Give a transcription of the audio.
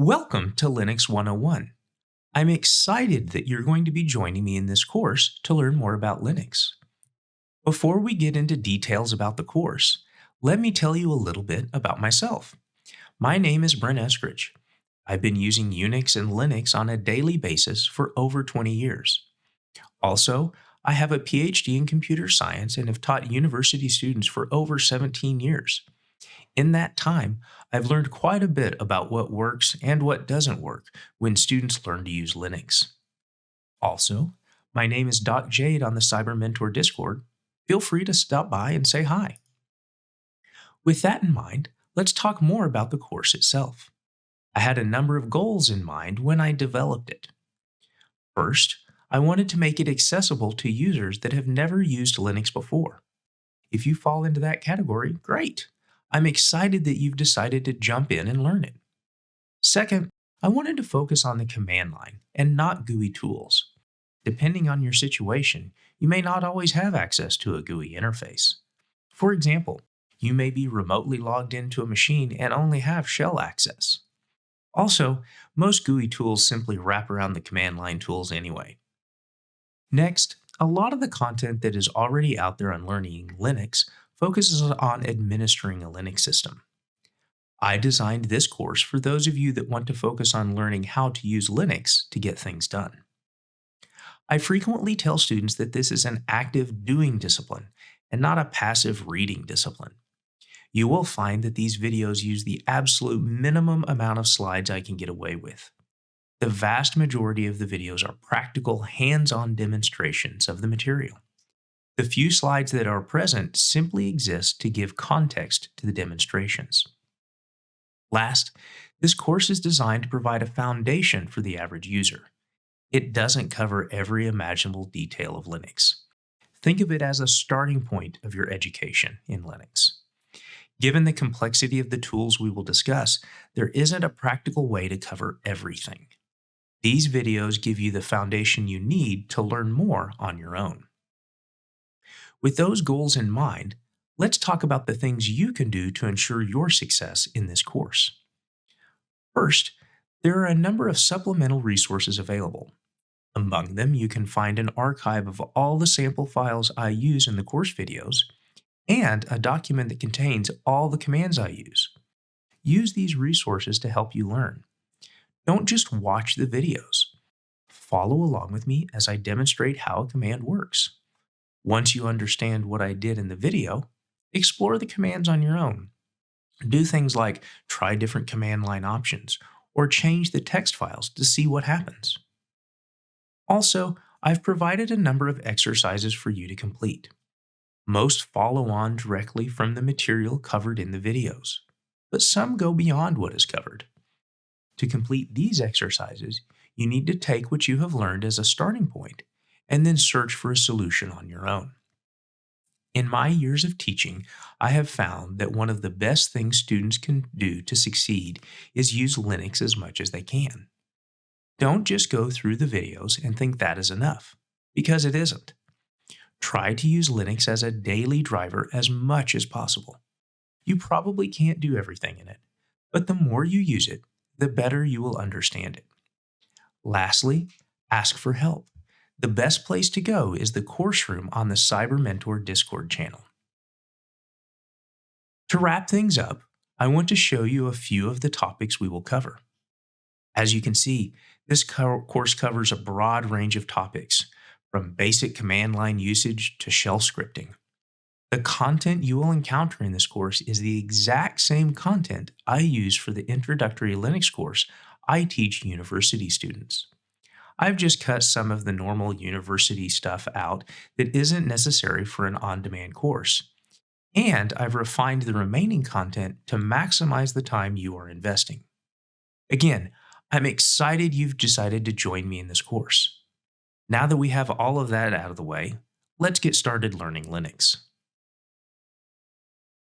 Welcome to Linux 101. I'm excited that you're going to be joining me in this course to learn more about Linux. Before we get into details about the course, let me tell you a little bit about myself. My name is Brent Eskridge. I've been using Unix and Linux on a daily basis for over 20 years. Also, I have a PhD in computer science and have taught university students for over 17 years. In that time, I've learned quite a bit about what works and what doesn't work when students learn to use Linux. Also, my name is Doc Jade on the Cyber Mentor Discord. Feel free to stop by and say hi. With that in mind, let's talk more about the course itself. I had a number of goals in mind when I developed it. First, I wanted to make it accessible to users that have never used Linux before. If you fall into that category, great! I'm excited that you've decided to jump in and learn it. Second, I wanted to focus on the command line and not GUI tools. Depending on your situation, you may not always have access to a GUI interface. For example, you may be remotely logged into a machine and only have shell access. Also, most GUI tools simply wrap around the command line tools anyway. Next, a lot of the content that is already out there on learning Linux focuses on administering a Linux system. I designed this course for those of you that want to focus on learning how to use Linux to get things done. I frequently tell students that this is an active doing discipline and not a passive reading discipline. You will find that these videos use the absolute minimum amount of slides I can get away with. The vast majority of the videos are practical, hands-on demonstrations of the material. The few slides that are present simply exist to give context to the demonstrations. Last, this course is designed to provide a foundation for the average user. It doesn't cover every imaginable detail of Linux. Think of it as a starting point of your education in Linux. Given the complexity of the tools we will discuss, there isn't a practical way to cover everything. These videos give you the foundation you need to learn more on your own. With those goals in mind, let's talk about the things you can do to ensure your success in this course. First, there are a number of supplemental resources available. Among them, you can find an archive of all the sample files I use in the course videos and a document that contains all the commands I use. Use these resources to help you learn. Don't just watch the videos. Follow along with me as I demonstrate how a command works. Once you understand what I did in the video, explore the commands on your own. Do things like try different command line options or change the text files to see what happens. Also, I've provided a number of exercises for you to complete. Most follow on directly from the material covered in the videos, but some go beyond what is covered. To complete these exercises, you need to take what you have learned as a starting point and then search for a solution on your own. In my years of teaching, I have found that one of the best things students can do to succeed is use Linux as much as they can. Don't just go through the videos and think that is enough, because it isn't. Try to use Linux as a daily driver as much as possible. You probably can't do everything in it, but the more you use it, the better you will understand it. Lastly, ask for help. The best place to go is the course room on the Cyber Mentor Discord channel. To wrap things up, I want to show you a few of the topics we will cover. As you can see, this course covers a broad range of topics, from basic command line usage to shell scripting. The content you will encounter in this course is the exact same content I use for the introductory Linux course I teach university students. I've just cut some of the normal university stuff out that isn't necessary for an on-demand course, and I've refined the remaining content to maximize the time you are investing. Again, I'm excited you've decided to join me in this course. Now that we have all of that out of the way, let's get started learning Linux.